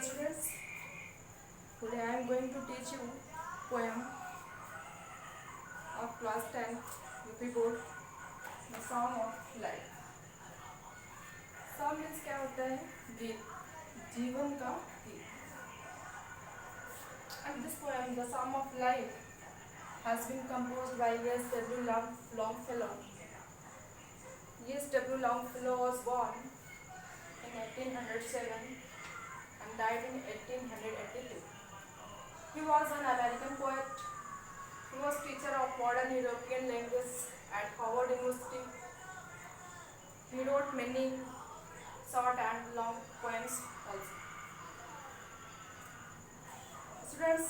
students, today I am going to teach you poem of class 10 UP board, The Song of Life. Song means क्या होता है? गीत, जीवन का गीत. And this poem, The Song of Life, has been composed by S.W. Longfellow. S.W. Longfellow was born in 1807 and died in 1882. He was an American poet. He was teacher of modern European language at Howard University. He wrote many short and long poems also. Students,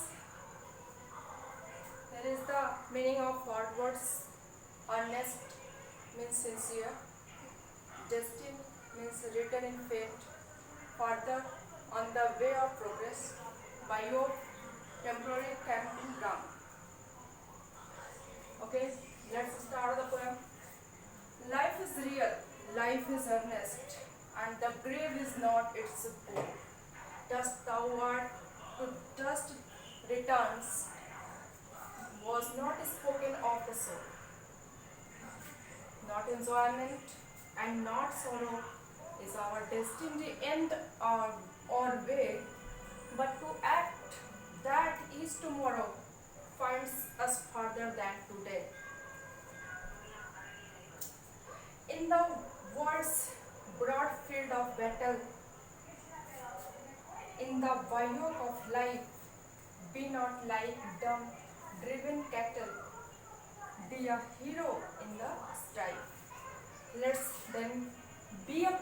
here is the meaning of words. Earnest means sincere. Destined means written in fate. Further on the way of progress by your temporary camping ground. Okay, let's start the poem. Life is real, life is earnest, and the grave is not its goal. Dust thou art, to dust returns, was not spoken of the soul. Not enjoyment and not sorrow is our destined end or way, but to act that is tomorrow finds us further than today. In the world's broad field of battle, in the yoke of life, be not like dumb, driven cattle, be a hero in the strife. Let's then be up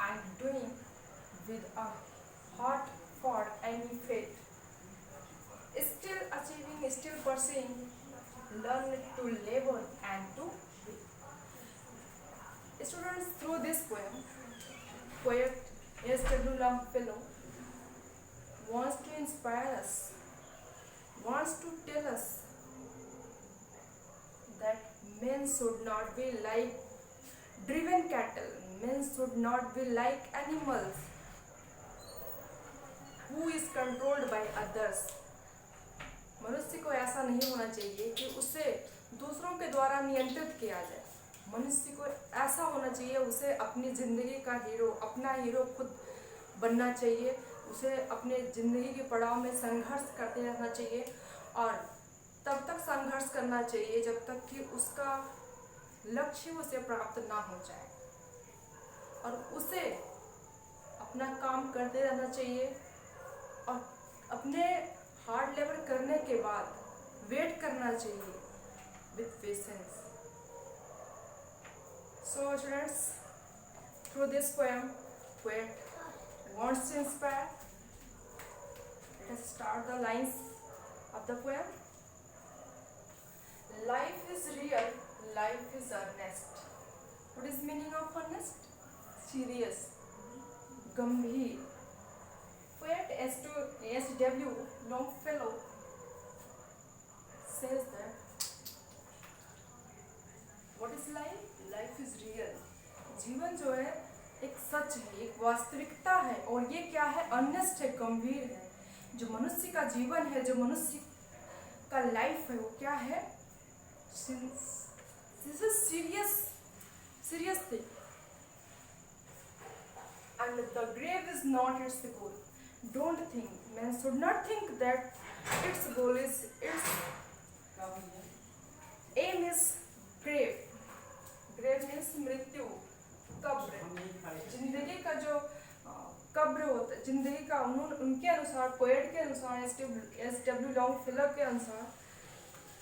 and doing with a heart for any fate. Still achieving, still pursuing, learn to labor and to win. Students, through this poem, poet S.W. Longfellow wants to inspire us, wants to tell us that men should not be like driven cattle, men should not be like animals who is controlled by others. मनुष्य को ऐसा नहीं होना चाहिए कि उसे दूसरों के द्वारा नियंत्रित किया जाए. मनुष्य को ऐसा होना चाहिए, उसे अपनी ज़िंदगी का हीरो, अपना हीरो खुद बनना चाहिए. उसे अपने ज़िंदगी के पड़ाव में संघर्ष करते रहना चाहिए और तब तक संघर्ष करना चाहिए जब तक कि उसका लक्ष्य उसे प्राप्त ना हो जाए. और उसे अपना काम करते रहना चाहिए और अपने हार्ड लेबर करने के बाद वेट करना चाहिए with patience. So students, through this poem, poet wants to inspire. Let us start the lines of the poem. Life is real, life is earnest. What is meaning of earnest? Serious, गंभीर. Poet S.W. Longfellow says that what is life? Life is real. जीवन जो है एक सच है, एक वास्तविकता है और ये क्या है? अर्नेस्ट है, गंभीर है. जो मनुष्य का जीवन है, जो मनुष्य का लाइफ है, वो क्या है? This is serious thing. And the grave is not its goal. Don't think, man should not think that its goal is, its aim is grave. Grave means मृत्यु, कब्र. जिंदगी का जो कब्र होता है, जिंदगी का उनके अनुसार, पोएट के अनुसार, S.W. लॉन्गफेलो के अनुसार,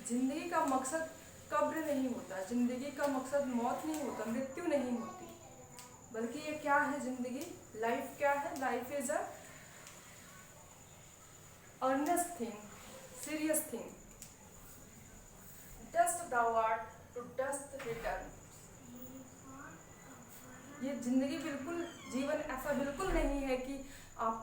जिंदगी का मकसद कब्र नहीं होता, जिंदगी का मकसद मौत नहीं होता, मृत्यु नहीं होती, बल्कि ये क्या है? जिंदगी, लाइफ क्या है? Life is a earnest thing, serious thing. Dust thou art, to dust return. ये जिंदगी बिल्कुल, जीवन ऐसा बिल्कुल नहीं है कि आप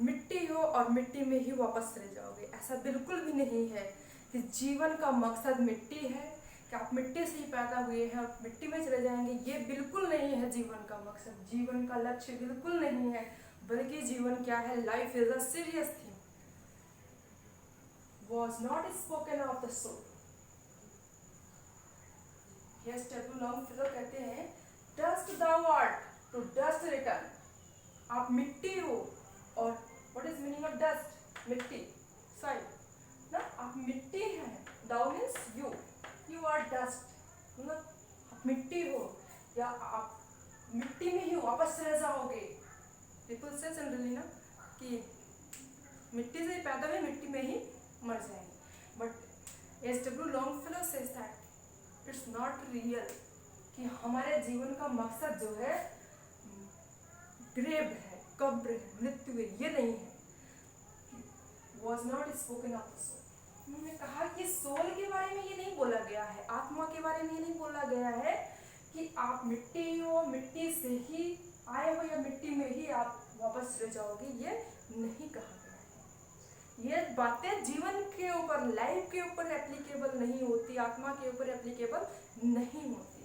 मिट्टी हो और मिट्टी में ही वापस चले जाओगे. ऐसा बिल्कुल भी नहीं है कि जीवन का मकसद मिट्टी है, कि आप मिट्टी से ही पैदा हुए हैं और मिट्टी में चले जाएंगे. ये बिल्कुल नहीं है जीवन का मकसद, जीवन का लक्ष्य बिल्कुल नहीं है. बल्कि जीवन क्या है, life is a serious thing, was not spoken of the soul. Yes, W. Longfellow कहते हैं, dust thou art, to dust return. आप मिट्टी हो, और what is meaning of dust? मिट्टी, soil ना, आप मिट्टी हैं, thou means you, you are dust, ना, आप मिट्टी हो या आप मिट्टी में ही वापस रह जाओगे. People say generally ना कि मिट्टी से पैदा हुए मिट्टी में ही मर जाएंगे, but S.W. Longfellow says that it's not real, कि हमारे जीवन का मकसद जो है ग्रेव है, कब्र है, मृत्यु है, ये नहीं है. Was not spoken of the soul. उन्होंने कहा कि सोल के बारे में ये नहीं बोला गया है, आत्मा के बारे में ये नहीं बोला गया है कि आप मिट्टी हो, मिट्टी से ही आए हो या मिट्टी में ही आप वापस रह जाओगे, ये नहीं कहा गया है. ये बातें जीवन के ऊपर, लाइफ के ऊपर एप्लीकेबल नहीं होती, आत्मा के ऊपर एप्लीकेबल नहीं होती,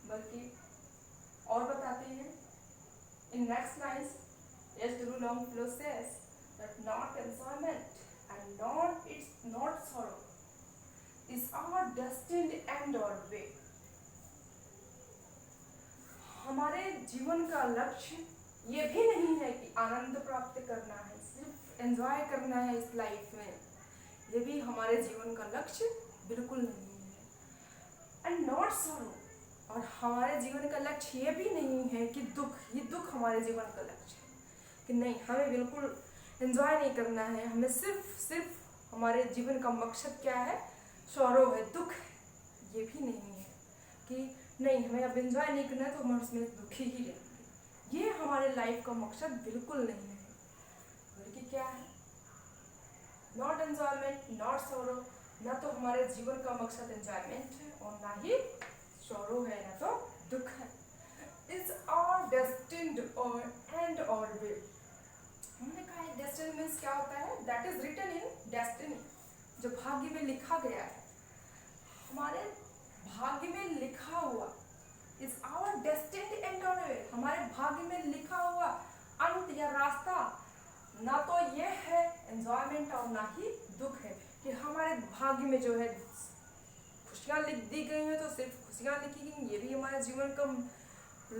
बल्कि और बताते हैं in next lines. S.W. Longfellow says that not enjoyment and not sorrow is our destined end or way. हमारे जीवन का लक्ष्य ये भी नहीं है कि आनंद प्राप्त करना है, सिर्फ एंजॉय करना है इस लाइफ में, ये भी हमारे जीवन का लक्ष्य बिल्कुल नहीं है. एंड नॉट सॉरो, और हमारे जीवन का लक्ष्य ये भी नहीं है कि दुख, ये दुख हमारे जीवन का लक्ष्य है, कि नहीं हमें बिल्कुल एंजॉय नहीं करना है, हमें सिर्फ हमारे जीवन का मकसद क्या है, सॉरो है, दुख है. ये भी नहीं है कि नहीं हमें अब एंजॉय नहीं करना है तो हम उसमें दुखी ही रहेंगे, ये हमारे लाइफ का मकसद बिल्कुल नहीं है. बल्कि क्या है, नॉट एंजॉयमेंट नॉट सॉरो, ना तो हमारे जीवन का मकसद एंजॉयमेंट है और ना ही सॉरो है, ना तो दुख है. इज आवर डेस्टिन्ड और एंड और विल. हमने कहा है डेस्टिनी मीन्स क्या होता है, that is written in destiny, जो भाग्य में लिखा गया है, हमारे भाग्य में लिखा हुआ. इज आवर डेस्टिन्ड एंड और विल, हमारे भाग्य में लिखा हुआ अंत या रास्ता, ना तो ये है एंजॉयमेंट और ना ही दुख है. कि हमारे भाग्य में जो है खुशियाँ लिख दी गई हैं तो सिर्फ खुशियाँ लिखी गई, ये भी हमारे जीवन का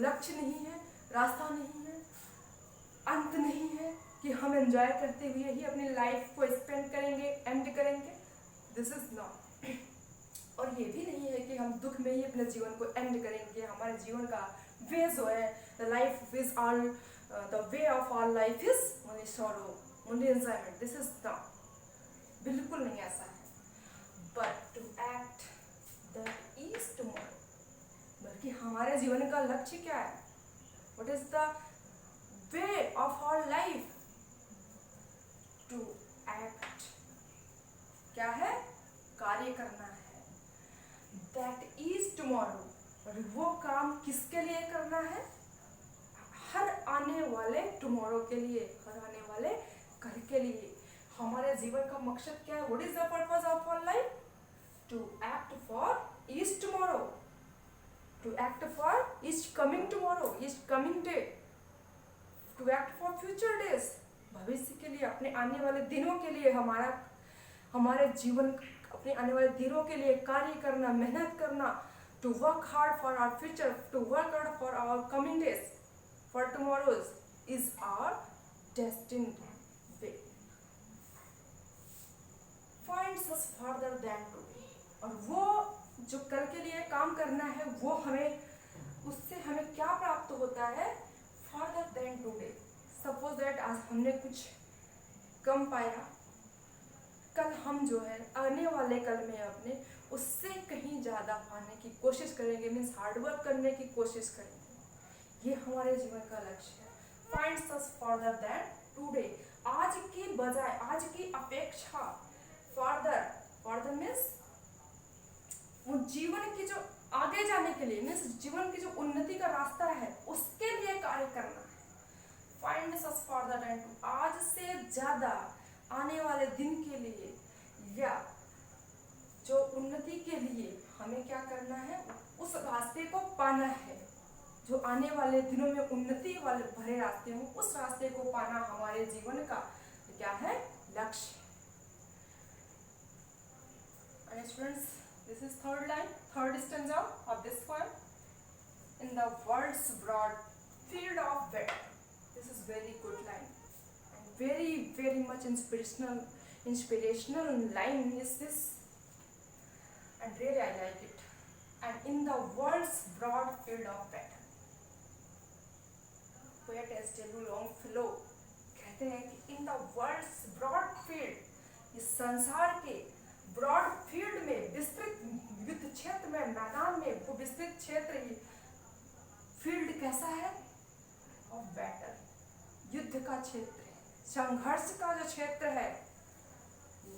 लक्ष्य नहीं है, रास्ता नहीं है, अंत नहीं है कि हम एंजॉय करते हुए ही अपनी लाइफ को स्पेंड करेंगे, एंड करेंगे. This is not. और ये भी नहीं है कि हम दुख में ही अपने जीवन को एंड करेंगे. हमारे जीवन का वे जो है, the life is all, the way of all life is only sorrow, only enjoyment. This is not, बिल्कुल नहीं ऐसा है. But to act that is tomorrow, बल्कि हमारे जीवन का लक्ष्य क्या है, what is the way of our life, to act, क्या है, कार्य करना है. दैट इज टुमारो, और वो काम किसके लिए करना है, हर आने वाले टुमारो के लिए, हर आने वाले कल के लिए. हमारे जीवन का मकसद क्या है, what is the purpose of our life, to act for each tomorrow, to act for each coming tomorrow, each coming day, to act for future days, भविष्य के लिए, अपने आने वाले दिनों के लिए, हमारे जीवन, अपने आने वाले दिनों के लिए कार्य करना, मेहनत करना. To work hard for our future, to work hard for our coming days, for tomorrows is our destined way. Finds us further than today, और वो जो कल के लिए काम करना है वो हमें, उससे हमें क्या प्राप्त होता है, further than today. Suppose that आज हमने कुछ कम पाया, कल हम जो है आने वाले कल में अपने उससे कहीं ज़्यादा पाने की कोशिश करेंगे, मीन्स हार्डवर्क करने की कोशिश करेंगे. ये हमारे जीवन का लक्ष्य है. Finds us further than today, आज की बजाय, आज की अपेक्षा, फर्दर, फर्दर मीन्स वो जीवन की जो आगे जाने के लिए, मीन्स जीवन की जो उन्नति का रास्ता है उसके लिए कार्य करना है. Finds us further than today, आज से ज़्यादा आने वाले दिन के लिए या जो उन्नति के लिए हमें क्या करना है, उस रास्ते को पाना है. जो आने वाले दिनों में उन्नति वाले भरे रास्ते हों, उस रास्ते को पाना हमारे जीवन का क्या है, लक्ष्य। And students, this is third line, third stanza of this poem. In the world's broad field of battle. This is very good line and very much inspirational line is this, and really I like it. And in the world's broad field of battle, poet S.W. Longfellow कहते हैं कि in the world's broad field, इस संसार के broad field में, विस्तृत युद्ध क्षेत्र में, मैदान में, वो विस्तृत क्षेत्र फील्ड कैसा है, ऑफ बैटल, युद्ध का क्षेत्र, संघर्ष का जो क्षेत्र है,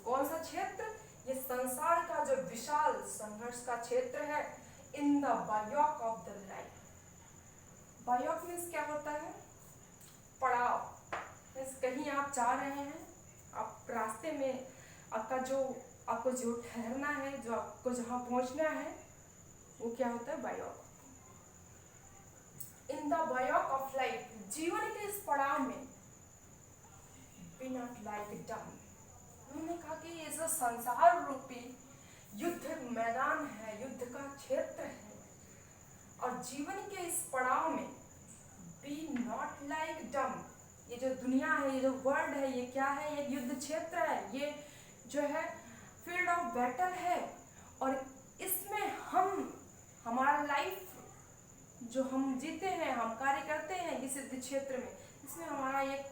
कौन सा क्षेत्र, ये संसार का जो विशाल संघर्ष का क्षेत्र है, in the bivouac of the life. Bivouac means क्या होता है, पड़ाव, मीन्स कहीं आप जा रहे हैं, आप रास्ते में आपको जो ठहरना है, जो आपको जहाँ पहुँचना है, वो क्या होता है, बायोक। इन द बायोक ऑफ लाइफ, जीवन के इस पड़ाव में, बी नॉट लाइक डम। उन्होंने कहा कि ये जो संसार रूपी युद्ध मैदान है, युद्ध का क्षेत्र है, और जीवन के इस पड़ाव में बी नॉट लाइक डम। ये जो दुनिया है, ये जो वर्ल्ड है, ये क्या है, ये युद्ध क्षेत्र है, ये जो है फील्ड ऑफ बैटल है, और इसमें हमारा लाइफ जो हम जीते हैं, हम कार्य करते हैं इस क्षेत्र में, इसमें हमारा एक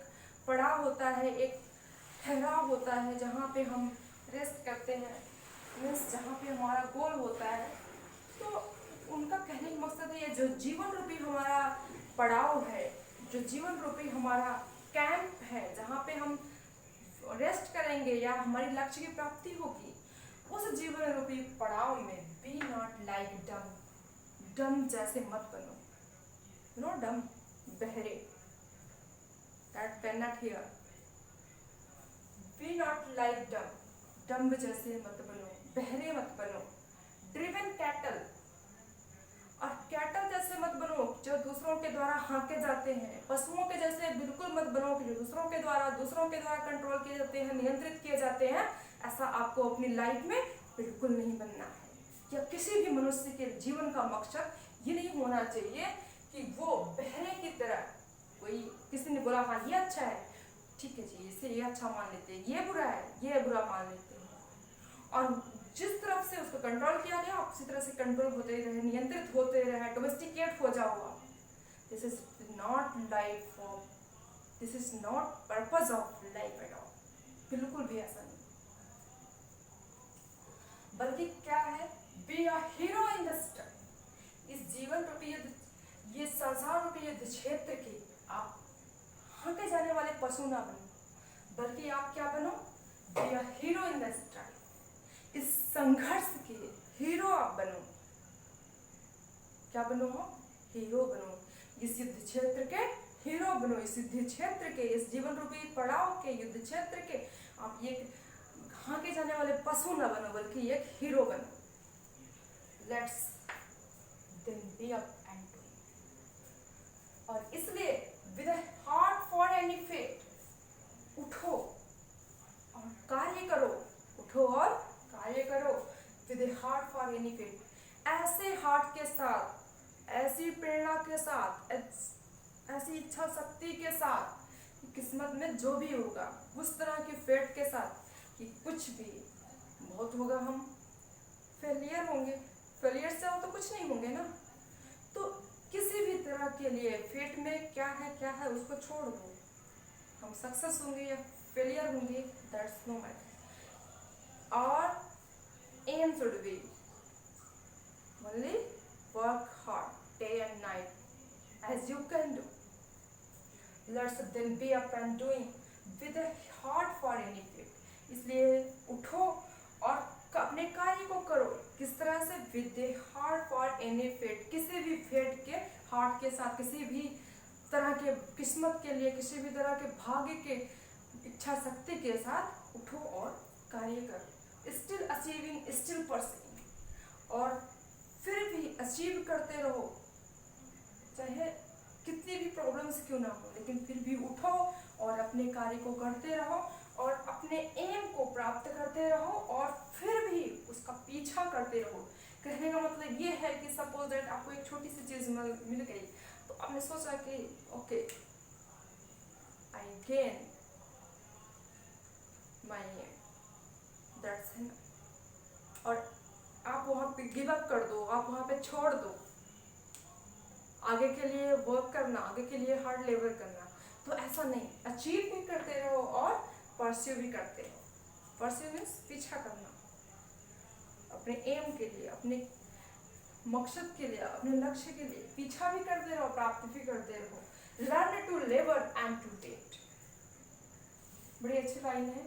पड़ाव होता है, एक ठहराव होता है, जहाँ पे हम रेस्ट करते हैं, मीन्स जहाँ पे हमारा गोल होता है। तो उनका कहने का मकसद है, ये जो जीवन रूपी हमारा पड़ाव है, जो जीवन रूपी हमारा कैंप है, जहाँ पे हम रेस्ट करेंगे या हमारी लक्ष्य की प्राप्ति होगी, उस जीवन रूपी पड़ाव में बी नॉट लाइक डम, डम जैसे मत बनो, यू नो डम, बहरे, that can not hear, be not like dumb, dumb जैसे मत बनो, बहरे मत बनो, ड्रिवन कैटल, और कैटल जैसे मत बनो जो दूसरों के द्वारा हाँके जाते हैं, पशुओं के जैसे बिल्कुल मत बनो कि जो दूसरों के द्वारा कंट्रोल किए जाते हैं, नियंत्रित किए जाते हैं। ऐसा आपको अपनी लाइफ में बिल्कुल नहीं बनना है। या किसी भी मनुष्य के जीवन का मकसद ये नहीं होना चाहिए कि वो बहरे की तरह, कोई किसी ने बोला हाँ ये अच्छा है, ठीक है जी, इसे ये अच्छा मान लेते हैं, ये बुरा है, ये बुरा मान लेते हैं, और जिस तरफ से उसको कंट्रोल किया गया उसी तरह से कंट्रोल होते रहे, नियंत्रित होते रहे, डोमेस्टिकेट हो जाओ आप। This is not life of, this is not purpose of life at all, बिल्कुल भी ऐसा नहीं, बल्कि क्या है, be a hero in the story. इस जीवन रूपी युद्ध, ये संसार रूपी युद्ध क्षेत्र के आप हाँके जाने वाले पशु ना बनो, बल्कि आप क्या बनो, be a hero in the story. इस संघर्ष के हीरो आप बनो, क्या बनो, हीरो बनो, इस युद्ध क्षेत्र के हीरो बनो, इस युद्ध क्षेत्र के, इस जीवन रूपी पड़ाव के, युद्ध क्षेत्र के आप ये हाँके जाने वाले पशु ना बनो, बल्कि एक हीरो बनो। Let's then be up and do. और इसलिए with a heart for any fate, उठो और कार्य करो, उठो और कार्य करो, with a heart for any fate. ऐसे हार्ट के साथ, ऐसी प्रेरणा के साथ, ऐसी इच्छा शक्ति के साथ, किस्मत में जो भी होगा उस तरह की फेट के साथ कि कुछ भी बहुत होगा, हम फेलियर होंगे, फेलियर से हम तो कुछ नहीं होंगे ना। तो किसी भी तरह के लिए फेट में क्या है उसको छोड़ दो, हम सक्सेस होंगे या फेलियर होंगे, दैट्स नो मैटर। और aim should be only work hard day and night as you can do. Let's then be up and doing with a heart for any fate. इसलिए उठो और अपने कार्य को करो, किस तरह से, with a heart for any fate, किसी भी फेट के हार्ट के साथ, किसी भी तरह के किस्मत के लिए, किसी भी तरह के भाग्य के इच्छा शक्ति के साथ उठो और कार्य करो। स्टिल अचीविंग, स्टिल परसिंग, और फिर भी अचीव करते रहो, चाहे चाहे कितनी भी प्रॉब्लम्स क्यों ना हो, लेकिन फिर भी उठो और अपने कार्य को करते रहो और अपने एम को प्राप्त करते रहो और फिर भी उसका पीछा करते रहो। कहने का मतलब ये है कि सपोज दैट आपको एक छोटी सी चीज मिल गई, तो आपने सोचा कि okay I gain my aim, that's है, और आप वहाँ पे गिव अप कर दो, आप वहाँ पे छोड़ दो आगे के लिए वर्क करना, आगे के लिए हार्ड लेबर करना। तो ऐसा नहीं, अचीव भी करते रहो और परस्यू भी करते रहो। परस्यू मीन्स पीछा करना अपने एम के लिए, अपने मकसद के लिए, अपने लक्ष्य के लिए पीछा भी करते रहो, प्राप्त भी करते रहो। Learn to labour and to wait, बड़ी अच्छी लाइन है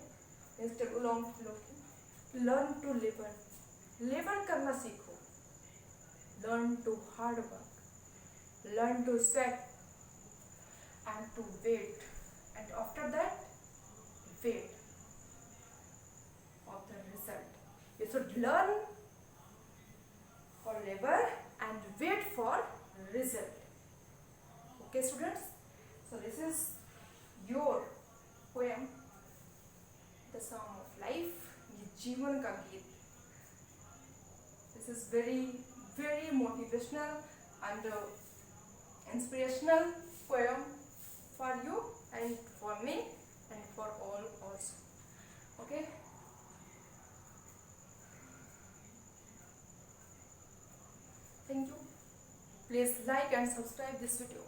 मिस्टर उलोंग फिलो की। लर्न टू लेबर, लेबर करना सीखो। Learn to hard work, learn to sweat and to wait, and after that wait of the result. You should learn for labor and wait for result. Okay students, so this is your poem The Song of Life, ये जीवन का गीत. This is very motivational and inspirational poem for you and for me and for all also. Okay, thank you. Please like and subscribe this video.